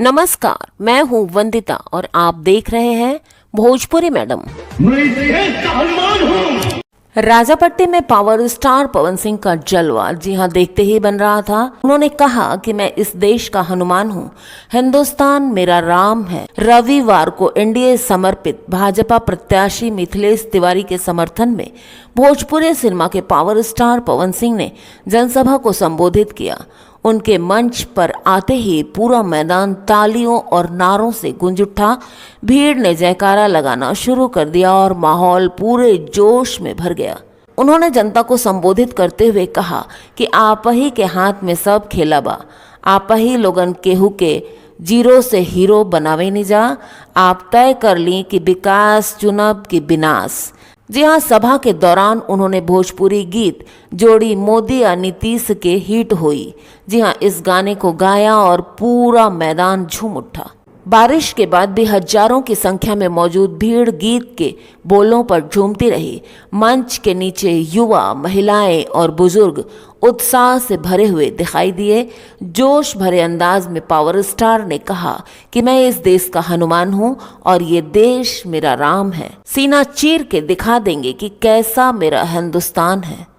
नमस्कार, मैं हूँ वंदिता और आप देख रहे हैं भोजपुरी मैडम। मैं देश का हनुमान हूँ। राजापट्टी में पावर स्टार पवन सिंह का जलवा जी हाँ देखते ही बन रहा था। उन्होंने कहा कि मैं इस देश का हनुमान हूँ, हिंदुस्तान मेरा राम है। रविवार को एनडीए समर्पित भाजपा प्रत्याशी मिथिलेश तिवारी के समर्थन में भोजपुरी सिनेमा के पावर स्टार पवन सिंह ने जनसभा को संबोधित किया। उनके मंच पर आते ही पूरा मैदान तालियों और नारों से गूंज उठा। भीड़ ने जयकारा लगाना शुरू कर दिया और माहौल पूरे जोश में भर गया। उन्होंने जनता को संबोधित करते हुए कहा कि आप ही के हाथ में सब खेला बा, आप ही लोगन केहू के जीरो से हीरो बनावे नहीं जा। आप तय कर ली कि विकास चुनब की विनाश। जी हाँ, सभा के दौरान उन्होंने भोजपुरी गीत जोड़ी मोदी या नीतीश के हिट हुई। जी हाँ, इस गाने को गाया और पूरा मैदान झूम उठा। बारिश के बाद भी हजारों की संख्या में मौजूद भीड़ गीत के बोलों पर झूमती रही। मंच के नीचे युवा, महिलाएं और बुजुर्ग उत्साह से भरे हुए दिखाई दिए। जोश भरे अंदाज में पावर स्टार ने कहा कि मैं इस देश का हनुमान हूं और ये देश मेरा राम है। सीना चीर के दिखा देंगे कि कैसा मेरा हिंदुस्तान है।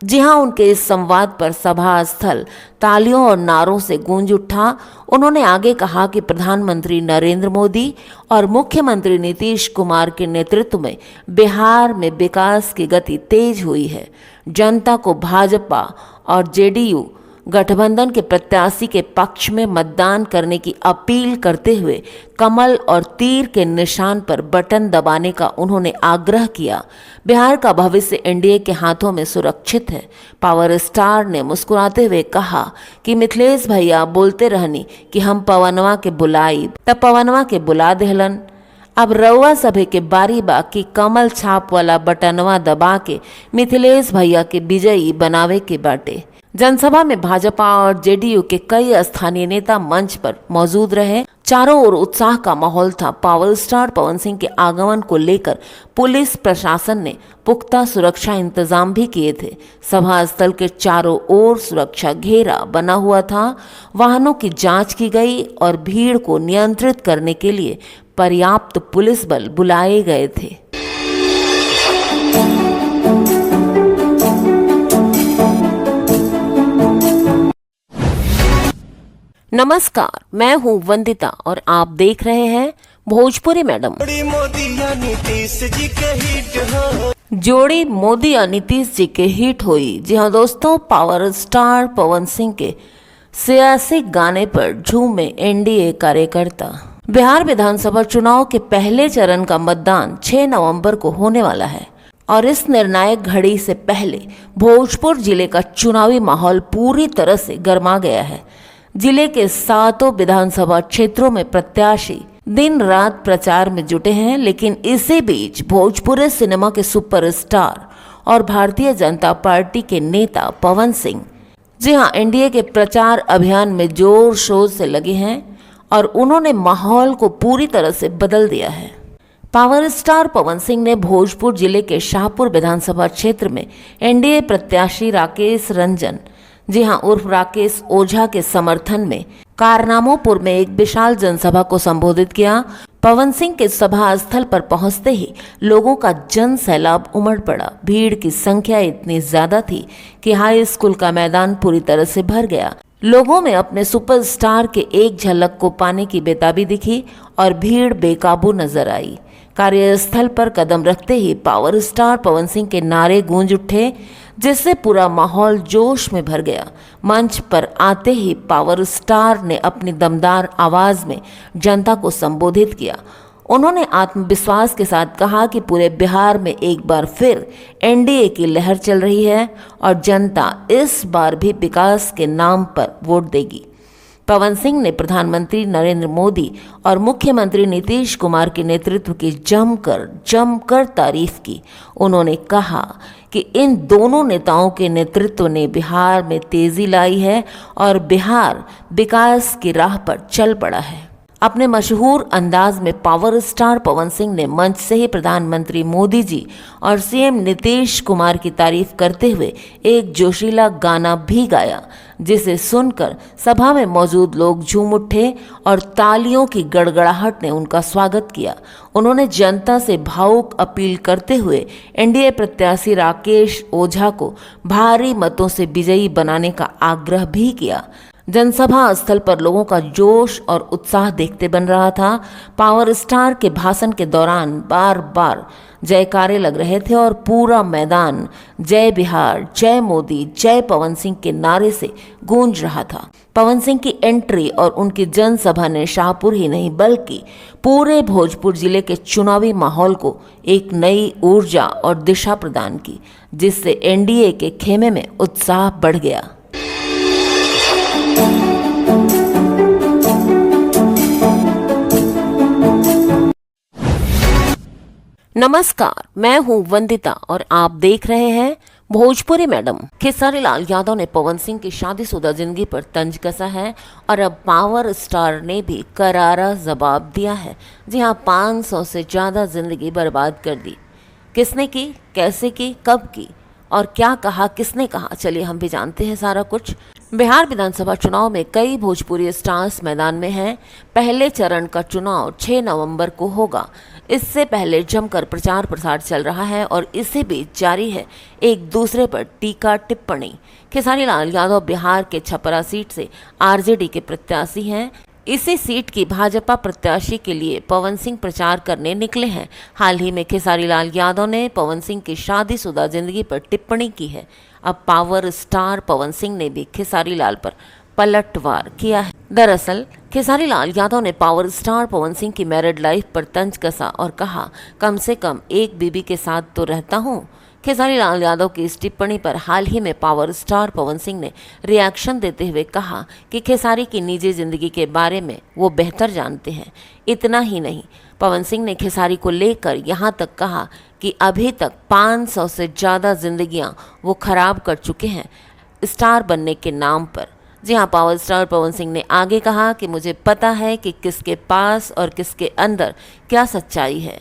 जी हाँ, उनके इस संवाद पर सभा स्थल तालियों और नारों से गूंज उठा। उन्होंने आगे कहा कि प्रधानमंत्री नरेंद्र मोदी और मुख्यमंत्री नीतीश कुमार के नेतृत्व में बिहार में विकास की गति तेज हुई है। जनता को भाजपा और जेडीयू गठबंधन के प्रत्याशी के पक्ष में मतदान करने की अपील करते हुए कमल और तीर के निशान पर बटन दबाने का उन्होंने आग्रह किया। बिहार का भविष्य एनडीए के हाथों में सुरक्षित है। पावर स्टार ने मुस्कुराते हुए कहा कि मिथिलेश भैया बोलते रहनी कि हम पवनवा के बुलाई, तब पवनवा के बुला देहलन। अब रउआ सभे के बारी बा कि कमल छाप वाला बटनवा दबा के मिथिलेश भैया के विजयी बनावे के बाटे। जनसभा में भाजपा और जेडीयू के कई स्थानीय नेता मंच पर मौजूद रहे। चारों ओर उत्साह का माहौल था। पावर स्टार पवन सिंह के आगमन को लेकर पुलिस प्रशासन ने पुख्ता सुरक्षा इंतजाम भी किए थे। सभा स्थल के चारों ओर सुरक्षा घेरा बना हुआ था। वाहनों की जांच की गई और भीड़ को नियंत्रित करने के लिए पर्याप्त पुलिस बल बुलाए गए थे। नमस्कार, मैं हूँ वंदिता और आप देख रहे हैं भोजपुरी मैडम। जोड़ी मोदी या नीतीश जी के हिट हुई। जी हाँ दोस्तों, पावर स्टार पवन सिंह के सियासी गाने पर झूमे एनडीए कार्यकर्ता। बिहार विधानसभा चुनाव के पहले चरण का मतदान 6 नवंबर को होने वाला है और इस निर्णायक घड़ी से पहले भोजपुर जिले का चुनावी माहौल पूरी तरह से गर्मा गया है। जिले के 7 विधानसभा क्षेत्रों में प्रत्याशी दिन रात प्रचार में जुटे हैं, लेकिन इसी बीच भोजपुरी सिनेमा के सुपरस्टार और भारतीय जनता पार्टी के नेता पवन सिंह जी हाँ एनडीए के प्रचार अभियान में जोर शोर से लगे हैं और उन्होंने माहौल को पूरी तरह से बदल दिया है। पावर स्टार पवन सिंह ने भोजपुर जिले के शाहपुर विधानसभा क्षेत्र में एनडीए प्रत्याशी राकेश रंजन जी हाँ उर्फ राकेश ओझा के समर्थन में कारनामोपुर में एक विशाल जनसभा को संबोधित किया। पवन सिंह के सभा स्थल पर पहुंचते ही लोगों का जन सैलाब उमड़ पड़ा। भीड़ की संख्या इतनी ज्यादा थी कि हाई स्कूल का मैदान पूरी तरह से भर गया। लोगों में अपने सुपरस्टार के एक झलक को पाने की बेताबी दिखी और भीड़ बेकाबू नजर आई। कार्यस्थल पर कदम रखते ही पावर स्टार पवन सिंह के नारे गूंज उठे, जिससे पूरा माहौल जोश में भर गया। मंच पर आते ही पावर स्टार ने अपनी दमदार आवाज में जनता को संबोधित किया। उन्होंने आत्मविश्वास के साथ कहा कि पूरे बिहार में एक बार फिर एनडीए की लहर चल रही है और जनता इस बार भी विकास के नाम पर वोट देगी। पवन सिंह ने प्रधानमंत्री नरेंद्र मोदी और मुख्यमंत्री नीतीश कुमार के नेतृत्व की जमकर तारीफ की। उन्होंने कहा कि इन दोनों नेताओं के नेतृत्व ने बिहार में तेजी लाई है और बिहार विकास की राह पर चल पड़ा है। अपने मशहूर अंदाज में पावर स्टार पवन सिंह ने मंच से ही प्रधानमंत्री मोदी जी और सीएम नीतीश कुमार की तारीफ करते हुए एक जोशीला गाना भी गाया, जिसे सुनकर सभा में मौजूद लोग झूम उठे और तालियों की गड़गड़ाहट ने उनका स्वागत किया। उन्होंने जनता से भावुक अपील करते हुए एनडीए प्रत्याशी राकेश ओझा को भारी मतों से विजयी बनाने का आग्रह भी किया। जनसभा स्थल पर लोगों का जोश और उत्साह देखते बन रहा था। पावर स्टार के भाषण के दौरान बार बार जयकारे लग रहे थे और पूरा मैदान जय बिहार, जय मोदी, जय पवन सिंह के नारे से गूंज रहा था। पवन सिंह की एंट्री और उनकी जनसभा ने शाहपुर ही नहीं बल्कि पूरे भोजपुर जिले के चुनावी माहौल को एक नई ऊर्जा और दिशा प्रदान की, जिससे एनडीए के खेमे में उत्साह बढ़ गया। नमस्कार, मैं हूं वंदिता और आप देख रहे हैं भोजपुरी मैडम। खेसारी लाल यादव ने पवन सिंह की शादीशुदा जिंदगी पर तंज कसा है और अब पावर स्टार ने भी करारा जवाब दिया है। जी हां, 500 से ज्यादा जिंदगी बर्बाद कर दी। किसने की, कैसे की, कब की और क्या कहा, किसने कहा, चलिए हम भी जानते हैं सारा कुछ। बिहार विधानसभा चुनाव में कई भोजपुरी स्टार्स मैदान में हैं। पहले चरण का चुनाव 6 नवंबर को होगा। इससे पहले जमकर प्रचार प्रसार चल रहा है और इसी बीच जारी है एक दूसरे पर टीका टिप्पणी। खेसारी लाल यादव बिहार के छपरा सीट से आरजेडी के प्रत्याशी हैं। इसी सीट की भाजपा प्रत्याशी के लिए पवन सिंह प्रचार करने निकले हैं। हाल ही में खेसारी लाल यादव ने पवन सिंह की शादीशुदा जिंदगी पर टिप्पणी की है। अब पावर स्टार पवन सिंह ने भी खेसारी लाल पर पलटवार किया है। दरअसल खेसारी लाल यादव ने पावर स्टार पवन सिंह की मैरिड लाइफ पर तंज कसा और कहा, कम से कम एक बीबी के साथ तो रहता हूँ। खेसारी लाल यादव की इस टिप्पणी पर हाल ही में पावर स्टार पवन सिंह ने रिएक्शन देते हुए कहा कि खेसारी की निजी जिंदगी के बारे में वो बेहतर जानते हैं। इतना ही नहीं, पवन सिंह ने खेसारी को लेकर यहाँ तक कहा कि अभी तक 500 से ज़्यादा जिंदगियाँ वो खराब कर चुके हैं स्टार बनने के नाम पर। जी हाँ, पावर स्टार पवन सिंह ने आगे कहा कि मुझे पता है कि किसके पास और किसके अंदर क्या सच्चाई है।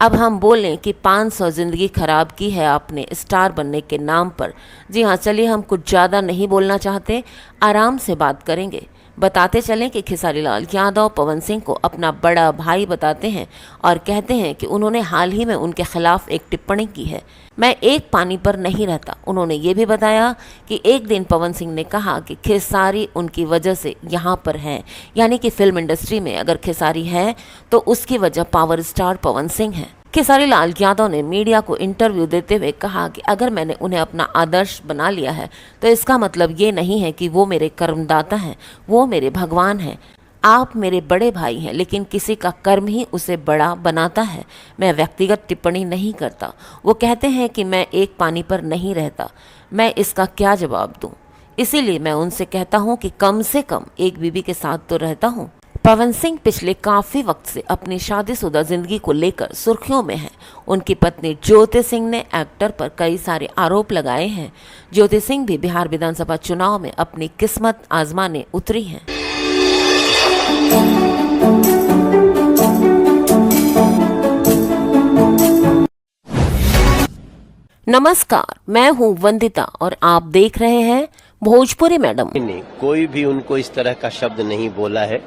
अब हम बोलें कि 500 जिंदगी खराब की है आपने स्टार बनने के नाम पर। जी हाँ, चलिए हम कुछ ज़्यादा नहीं बोलना चाहते, आराम से बात करेंगे। बताते चलें कि खेसारी लाल यादव पवन सिंह को अपना बड़ा भाई बताते हैं और कहते हैं कि उन्होंने हाल ही में उनके खिलाफ एक टिप्पणी की है। मैं एक पानी पर नहीं रहता। उन्होंने ये भी बताया कि एक दिन पवन सिंह ने कहा कि खेसारी उनकी वजह से यहाँ पर हैं, यानी कि फिल्म इंडस्ट्री में अगर खेसारी है तो उसकी वजह पावर स्टार पवन सिंह है। खेसारी लाल यादव ने मीडिया को इंटरव्यू देते हुए कहा कि अगर मैंने उन्हें अपना आदर्श बना लिया है तो इसका मतलब ये नहीं है कि वो मेरे कर्मदाता हैं, वो मेरे भगवान हैं। आप मेरे बड़े भाई हैं, लेकिन किसी का कर्म ही उसे बड़ा बनाता है। मैं व्यक्तिगत टिप्पणी नहीं करता। वो कहते हैं कि मैं एक पानी पर नहीं रहता, मैं इसका क्या जवाब दूं? इसीलिए मैं उनसे कहता हूं कि कम से कम एक बीबी के साथ तो रहता हूं। पवन सिंह पिछले काफी वक्त से अपनी शादीशुदा जिंदगी को लेकर सुर्खियों में हैं। उनकी पत्नी ज्योति सिंह ने एक्टर पर कई सारे आरोप लगाए हैं। ज्योति सिंह भी बिहार विधानसभा चुनाव में अपनी किस्मत आजमाने उतरी हैं। नमस्कार, मैं हूं वंदिता और आप देख रहे हैं भोजपुरी मैडम। कोई भी उनको इस तरह का शब्द नहीं बोला है।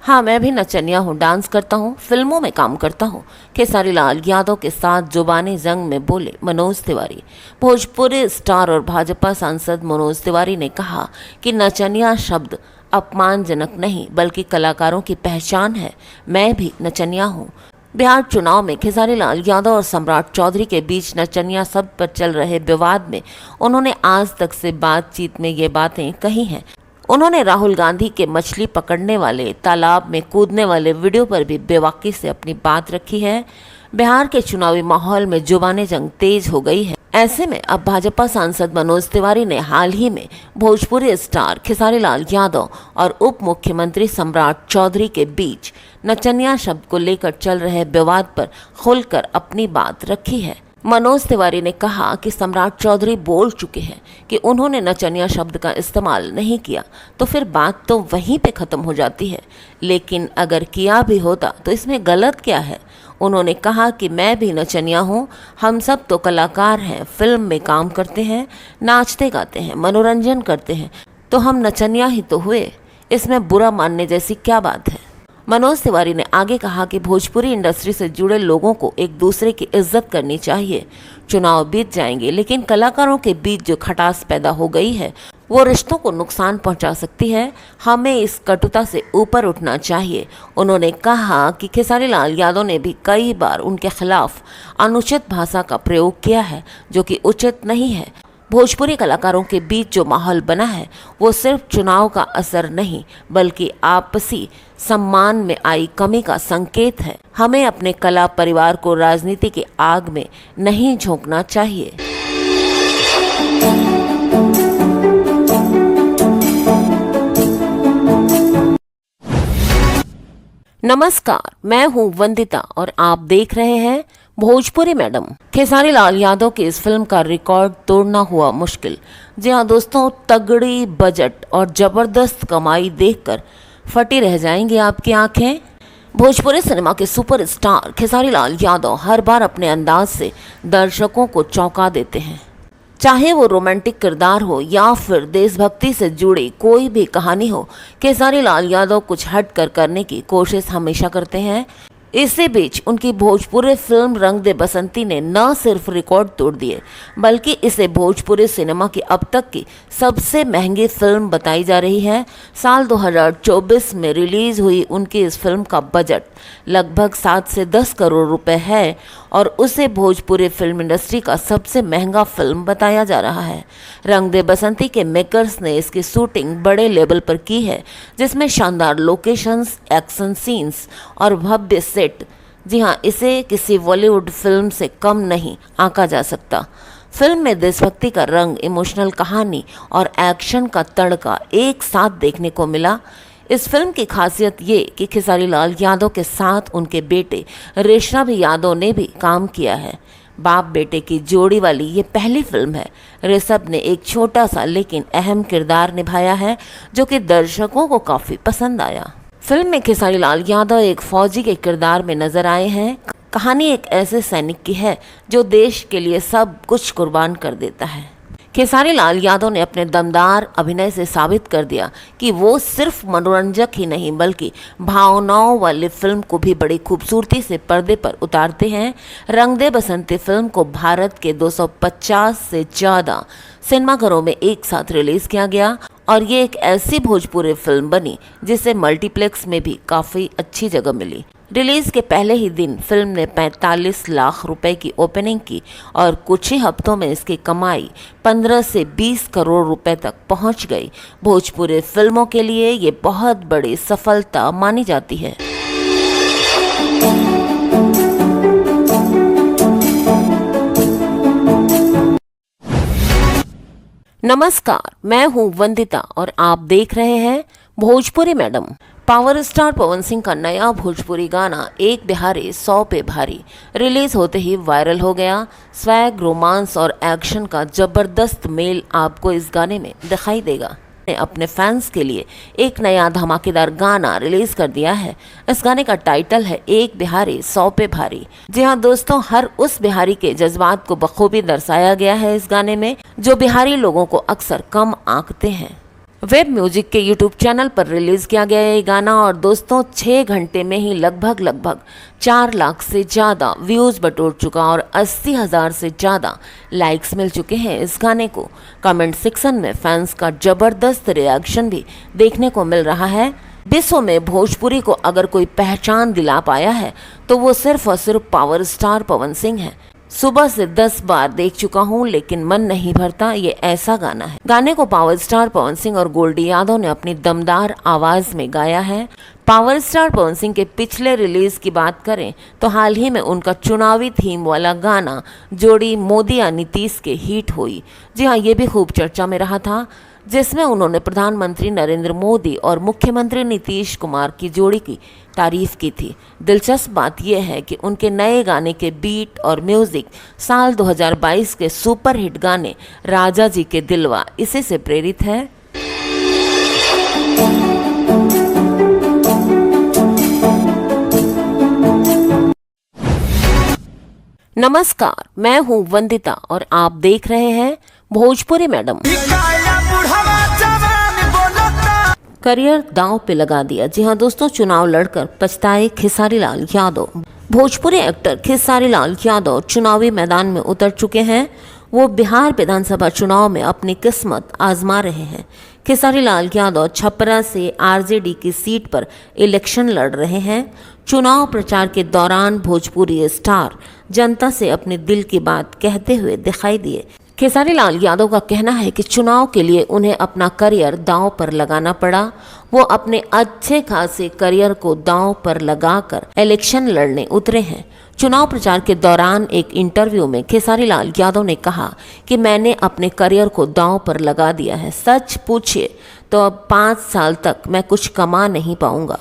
हाँ, मैं भी नचनिया हूँ, डांस करता हूँ, फिल्मों में काम करता हूँ। खेसारी लाल यादव के साथ जुबानी जंग में बोले मनोज तिवारी। भोजपुरी स्टार और भाजपा सांसद मनोज तिवारी ने कहा कि नचनिया शब्द अपमानजनक नहीं बल्कि कलाकारों की पहचान है। मैं भी नचनिया हूँ। बिहार चुनाव में खेसारी लाल यादव और सम्राट चौधरी के बीच नचनिया शब्द पर चल रहे विवाद में उन्होंने आज तक से बातचीत में ये बातें कही हैं। उन्होंने राहुल गांधी के मछली पकड़ने वाले, तालाब में कूदने वाले वीडियो पर भी बेबाकी से अपनी बात रखी है। बिहार के चुनावी माहौल में जुबानी जंग तेज हो गई है। ऐसे में अब भाजपा सांसद मनोज तिवारी ने हाल ही में भोजपुरी स्टार खेसारी लाल यादव और उप मुख्यमंत्री सम्राट चौधरी के बीच नचनिया शब्द को लेकर चल रहे विवाद पर खुलकर अपनी बात रखी है। मनोज तिवारी ने कहा कि सम्राट चौधरी बोल चुके हैं कि उन्होंने नचनिया शब्द का इस्तेमाल नहीं किया, तो फिर बात तो वहीं पे ख़त्म हो जाती है। लेकिन अगर किया भी होता तो इसमें गलत क्या है। उन्होंने कहा कि मैं भी नचनिया हूँ, हम सब तो कलाकार हैं, फिल्म में काम करते हैं, नाचते गाते हैं, मनोरंजन करते हैं, तो हम नचनिया ही तो हुए। इसमें बुरा मानने जैसी क्या बात है। मनोज तिवारी ने आगे कहा कि भोजपुरी इंडस्ट्री से जुड़े लोगों को एक दूसरे की इज्जत करनी चाहिए। चुनाव बीत जाएंगे, लेकिन कलाकारों के बीच जो खटास पैदा हो गई है वो रिश्तों को नुकसान पहुंचा सकती है। हमें इस कटुता से ऊपर उठना चाहिए। उन्होंने कहा कि खेसारी लाल यादव ने भी कई बार उनके खिलाफ अनुचित भाषा का प्रयोग किया है, जो कि उचित नहीं है। भोजपुरी कलाकारों के बीच जो माहौल बना है वो सिर्फ चुनाव का असर नहीं, बल्कि आपसी सम्मान में आई कमी का संकेत है। हमें अपने कला परिवार को राजनीति की आग में नहीं झोंकना चाहिए। नमस्कार, मैं हूं वंदिता और आप देख रहे हैं भोजपुरी मैडम। खेसारी लाल यादव की इस फिल्म का रिकॉर्ड तोड़ना हुआ मुश्किल। जी हाँ दोस्तों, तगड़ी बजट और जबरदस्त कमाई देखकर फटी रह जाएंगी आपकी आंखें। भोजपुरी सिनेमा के सुपरस्टार खेसारी लाल यादव हर बार अपने अंदाज से दर्शकों को चौंका देते हैं। चाहे वो रोमांटिक किरदार हो या फिर देशभक्ति से जुड़ी कोई भी कहानी हो, खेसारी लाल यादव कुछ हट कर करने की कोशिश हमेशा करते हैं। इसी बीच उनकी भोजपुरी फिल्म रंग दे बसंती ने न सिर्फ रिकॉर्ड तोड़ दिए, बल्कि इसे भोजपुरी सिनेमा की अब तक की सबसे महंगी फिल्म बताई जा रही है। साल 2024 में रिलीज हुई उनकी इस फिल्म का बजट लगभग 7 से 10 करोड़ रुपए है और उसे भोजपुरी फिल्म इंडस्ट्री का सबसे महंगा फिल्म बताया जा रहा है। रंग दे बसंती के मेकर्स ने इसकी शूटिंग बड़े लेवल पर की है, जिसमें शानदार लोकेशंस, एक्शन सीन्स और भव्य सेट। जी हाँ, इसे किसी बॉलीवुड फिल्म से कम नहीं आंका जा सकता। फिल्म में देशभक्ति का रंग, इमोशनल कहानी और एक्शन का तड़का एक साथ देखने को मिला। इस फिल्म की खासियत ये कि खेसारी लाल यादव के साथ उनके बेटे ऋषभ यादव ने भी काम किया है। बाप बेटे की जोड़ी वाली ये पहली फिल्म है। ऋषभ ने एक छोटा सा लेकिन अहम किरदार निभाया है, जो कि दर्शकों को काफ़ी पसंद आया। फिल्म में खेसारी लाल यादव एक फौजी के किरदार में नजर आए हैं। कहानी एक ऐसे सैनिक की है जो देश के लिए सब कुछ कुर्बान कर देता है। खेसारी लाल यादव ने अपने दमदार अभिनय से साबित कर दिया कि वो सिर्फ मनोरंजक ही नहीं, बल्कि भावनाओं वाली फिल्म को भी बड़ी खूबसूरती से पर्दे पर उतारते हैं। रंग दे बसंती फिल्म को भारत के 250 से ज़्यादा सिनेमाघरों में एक साथ रिलीज किया गया और ये एक ऐसी भोजपुरी फिल्म बनी जिसे मल्टीप्लेक्स में भी काफ़ी अच्छी जगह मिली। रिलीज के पहले ही दिन फिल्म ने 45 लाख रुपए की ओपनिंग की और कुछ ही हफ्तों में इसकी कमाई 15 से 20 करोड़ रुपए तक पहुंच गई। भोजपुरी फिल्मों के लिए ये बहुत बड़ी सफलता मानी जाती है। नमस्कार, मैं हूं वंदिता और आप देख रहे हैं Bhojpuri madam. Power star Pawan Singh का नया भोजपुरी गाना एक बिहारी 100 पे भारी रिलीज होते ही वायरल हो गया। स्वैग, रोमांस और एक्शन का जबरदस्त मेल आपको इस गाने में दिखाई देगा। ने अपने फैंस के लिए एक नया धमाकेदार गाना रिलीज कर दिया है। इस गाने का टाइटल है एक बिहारी 100 पे भारी। जी हाँ दोस्तों, हर उस बिहारी के जज्बात को बखूबी दर्शाया गया है इस गाने में, जो बिहारी लोगों को अक्सर कम आंकते हैं। वेब म्यूजिक के यूट्यूब चैनल पर रिलीज किया गया ये गाना और दोस्तों 6 घंटे में ही लगभग 4 लाख से ज़्यादा व्यूज़ बटोर चुका और 80,000 से ज़्यादा लाइक्स मिल चुके हैं इस गाने को। कमेंट सेक्शन में फैंस का जबरदस्त रिएक्शन भी देखने को मिल रहा है। विश्व में भोजपुरी को अगर कोई पहचान दिला पाया है तो वो सिर्फ और सिर्फ पावर स्टार पवन सिंह है। सुबह से 10 बार देख चुका हूँ लेकिन मन नहीं भरता, ये ऐसा गाना है। गाने को पावर स्टार पवन सिंह और गोल्डी यादव ने अपनी दमदार आवाज में गाया है। पावर स्टार पवन सिंह के पिछले रिलीज की बात करें तो हाल ही में उनका चुनावी थीम वाला गाना जोड़ी मोदी या नीतीश के हिट हुई। जी हाँ, ये भी खूब चर्चा में रहा था। जिसमें उन्होंने प्रधानमंत्री नरेंद्र मोदी और मुख्यमंत्री नीतीश कुमार की जोड़ी की तारीफ की थी। दिलचस्प बात यह है कि उनके नए गाने के बीट और म्यूजिक साल 2022 के सुपरहिट गाने राजा जी के दिलवा इसी से प्रेरित है। नमस्कार, मैं हूं वंदिता और आप देख रहे हैं भोजपुरी मैडम। करियर दांव पे लगा दिया। जी हां दोस्तों, चुनाव लड़कर पछताए खेसारी लाल यादव। भोजपुरी एक्टर खेसारी लाल यादव चुनावी मैदान में उतर चुके हैं। वो बिहार विधानसभा चुनाव में अपनी किस्मत आजमा रहे हैं। खेसारी लाल यादव छपरा से आरजेडी की सीट पर इलेक्शन लड़ रहे हैं। चुनाव प्रचार के दौरान भोजपुरी स्टार जनता से अपने दिल की बात कहते हुए दिखाई दिए। खेसारी लाल यादव का कहना है कि चुनाव के लिए उन्हें अपना करियर दांव पर लगाना पड़ा। वो अपने अच्छे खासे करियर को दांव पर लगाकर इलेक्शन लड़ने उतरे हैं। चुनाव प्रचार के दौरान एक इंटरव्यू में खेसारी लाल यादव ने कहा कि मैंने अपने करियर को दांव पर लगा दिया है। सच पूछिए तो अब 5 साल तक मैं कुछ कमा नहीं पाऊंगा।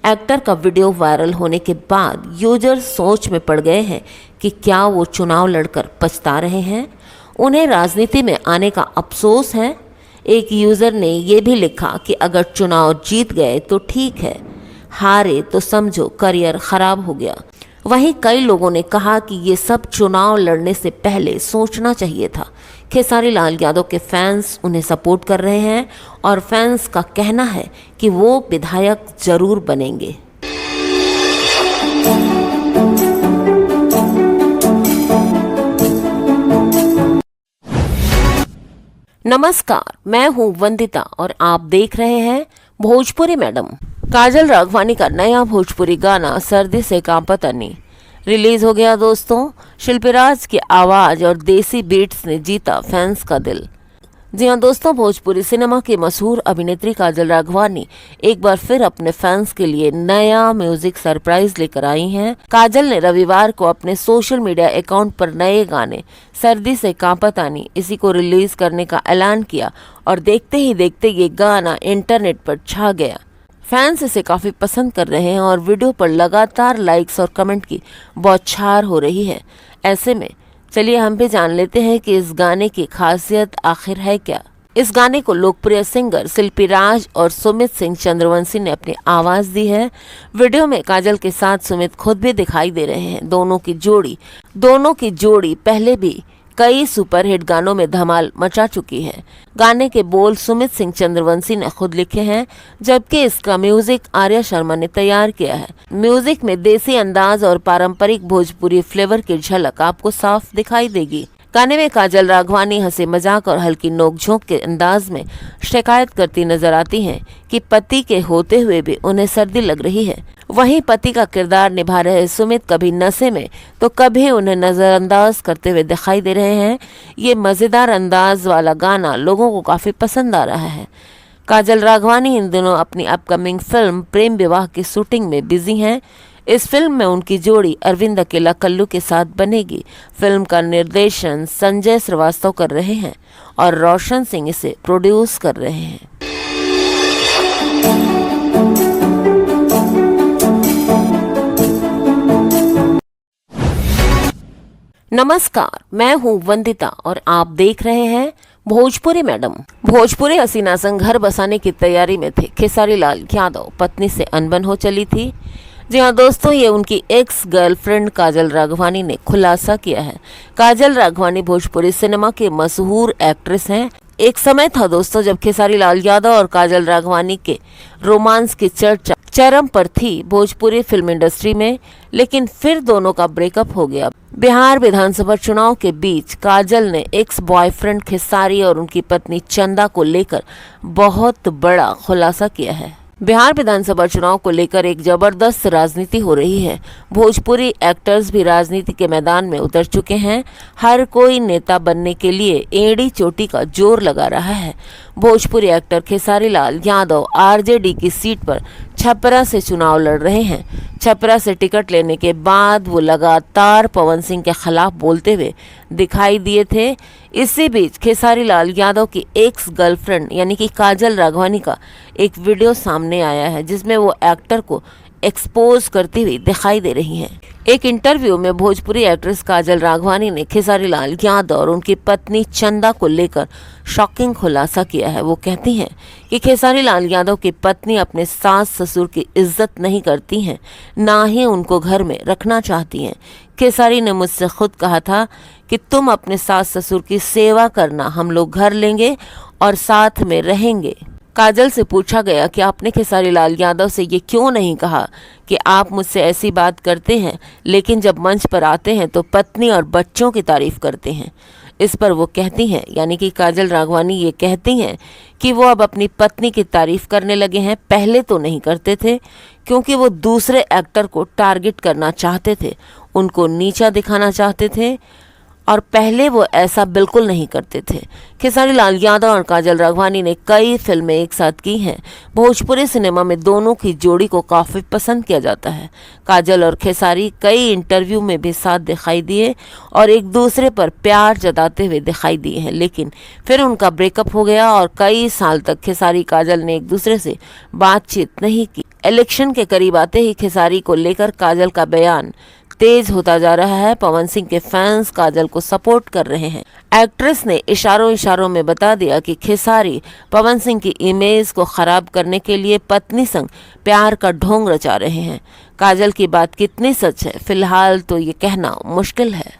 एक्टर का वीडियो वायरल होने के बाद यूजर सोच में पड़ गए हैं कि क्या वो चुनाव लड़कर पछता रहे हैं, उन्हें राजनीति में आने का अफसोस है। एक यूज़र ने ये भी लिखा कि अगर चुनाव जीत गए तो ठीक है, हारे तो समझो करियर खराब हो गया। वहीं कई लोगों ने कहा कि ये सब चुनाव लड़ने से पहले सोचना चाहिए था। खेसारी लाल यादव के फैंस उन्हें सपोर्ट कर रहे हैं और फैंस का कहना है कि वो विधायक जरूर बनेंगे। नमस्कार, मैं हूं वंदिता और आप देख रहे हैं भोजपुरी मैडम। काजल राघवानी का नया भोजपुरी गाना सर्दी से कांपा तनी रिलीज हो गया दोस्तों। शिल्पीराज की आवाज और देसी बीट्स ने जीता फैंस का दिल। जी हाँ दोस्तों, भोजपुरी सिनेमा की मशहूर अभिनेत्री काजल राघवानी एक बार फिर अपने फैंस के लिए नया म्यूजिक सरप्राइज लेकर आई हैं। काजल ने रविवार को अपने सोशल मीडिया अकाउंट पर नए गाने सर्दी से कांपा तानी इसी को रिलीज करने का ऐलान किया और देखते ही देखते ये गाना इंटरनेट पर छा गया। फैंस इसे काफ़ी पसंद कर रहे हैं और वीडियो पर लगातार लाइक्स और कमेंट की बौछार हो रही है। ऐसे में चलिए हम भी जान लेते हैं कि इस गाने की खासियत आखिर है क्या। इस गाने को लोकप्रिय सिंगर शिल्पीराज और सुमित सिंह चंद्रवंशी ने अपनी आवाज़ दी है। वीडियो में काजल के साथ सुमित खुद भी दिखाई दे रहे हैं। दोनों की जोड़ी पहले भी कई सुपरहिट गानों में धमाल मचा चुकी है। गाने के बोल सुमित सिंह चंद्रवंशी ने खुद लिखे हैं, जबकि इसका म्यूजिक आर्या शर्मा ने तैयार किया है। म्यूजिक में देसी अंदाज और पारंपरिक भोजपुरी फ्लेवर की झलक आपको साफ दिखाई देगी। गाने में काजल राघवानी हंसी मजाक और हल्की नोकझोंक के अंदाज में शिकायत करती नजर आती हैं कि पति के होते हुए भी उन्हें सर्दी लग रही है। वहीं पति का किरदार निभा रहे सुमित कभी नशे में तो कभी उन्हें नजरअंदाज करते हुए दिखाई दे रहे हैं। ये मजेदार अंदाज वाला गाना लोगों को काफी पसंद आ रहा है। काजल राघवानी इन दिनों अपनी अपकमिंग फिल्म प्रेम विवाह की शूटिंग में बिजी हैं। इस फिल्म में उनकी जोड़ी अरविंद अकेला कल्लू के साथ बनेगी। फिल्म का निर्देशन संजय श्रीवास्तव कर रहे हैं और रोशन सिंह इसे प्रोड्यूस कर रहे हैं। नमस्कार, मैं हूं वंदिता और आप देख रहे हैं भोजपुरी मैडम। भोजपुरी हसीना संग घर बसाने की तैयारी में थे खेसारी लाल यादव। पत्नी से अनबन हो चली थी। जी हाँ दोस्तों, ये उनकी एक्स गर्लफ्रेंड काजल राघवानी ने खुलासा किया है। काजल राघवानी भोजपुरी सिनेमा के मशहूर एक्ट्रेस हैं। एक समय था दोस्तों जब खेसारी लाल यादव और काजल राघवानी के रोमांस की चर्चा चरम पर थी भोजपुरी फिल्म इंडस्ट्री में, लेकिन फिर दोनों का ब्रेकअप हो गया। बिहार विधानसभा चुनाव के बीच काजल ने एक्स बॉयफ्रेंड खेसारी और उनकी पत्नी चंदा को लेकर बहुत बड़ा खुलासा किया है। बिहार विधानसभा चुनाव को लेकर एक जबरदस्त राजनीति हो रही है। भोजपुरी एक्टर्स भी राजनीति के मैदान में उतर चुके हैं। हर कोई नेता बनने के लिए एड़ी चोटी का जोर लगा रहा है। भोजपुरी एक्टर खेसारी लाल यादव आरजेडी की सीट पर छपरा से चुनाव लड़ रहे हैं। छपरा से टिकट लेने के बाद वो लगातार पवन सिंह के खिलाफ बोलते हुए दिखाई दिए थे। इसी बीच खेसारी लाल यादव की एक्स गर्लफ्रेंड यानी कि काजल राघवानी का एक वीडियो सामने आया है, जिसमें वो एक्टर को एक्सपोज करती हुई दिखाई दे रही हैं। एक इंटरव्यू में भोजपुरी एक्ट्रेस काजल राघवानी ने खेसारी लाल यादव और उनकी पत्नी चंदा को लेकर शॉकिंग खुलासा किया है। वो कहती हैं कि खेसारी लाल यादव की पत्नी अपने सास ससुर की इज्जत नहीं करती हैं, ना ही उनको घर में रखना चाहती हैं। खेसारी ने मुझसे खुद कहा था कि तुम अपने सास ससुर की सेवा करना, हम लोग घर लेंगे और साथ में रहेंगे। काजल से पूछा गया कि आपने खेसारी लाल यादव से ये क्यों नहीं कहा कि आप मुझसे ऐसी बात करते हैं, लेकिन जब मंच पर आते हैं तो पत्नी और बच्चों की तारीफ करते हैं। इस पर वो कहती हैं, यानी कि काजल राघवानी ये कहती हैं कि वो अब अपनी पत्नी की तारीफ करने लगे हैं। पहले तो नहीं करते थे, क्योंकि वो दूसरे एक्टर को टारगेट करना चाहते थे, उनको नीचा दिखाना चाहते थे, और पहले वो ऐसा बिल्कुल नहीं करते थे। खेसारी लाल यादव और काजल राघवानी ने कई फिल्में एक साथ की हैं। भोजपुरी सिनेमा में दोनों की जोड़ी को काफ़ी पसंद किया जाता है। काजल और खेसारी कई इंटरव्यू में भी साथ दिखाई दिए और एक दूसरे पर प्यार जताते हुए दिखाई दिए हैं, लेकिन फिर उनका ब्रेकअप हो गया और कई साल तक खेसारी काजल ने एक दूसरे से बातचीत नहीं की। इलेक्शन के करीब आते ही खेसारी को लेकर काजल का बयान तेज होता जा रहा है। पवन सिंह के फैंस काजल को सपोर्ट कर रहे हैं। एक्ट्रेस ने इशारों में बता दिया कि खेसारी पवन सिंह की इमेज को खराब करने के लिए पत्नी संग प्यार का ढोंग रचा रहे हैं। काजल की बात कितनी सच है, फिलहाल तो ये कहना मुश्किल है।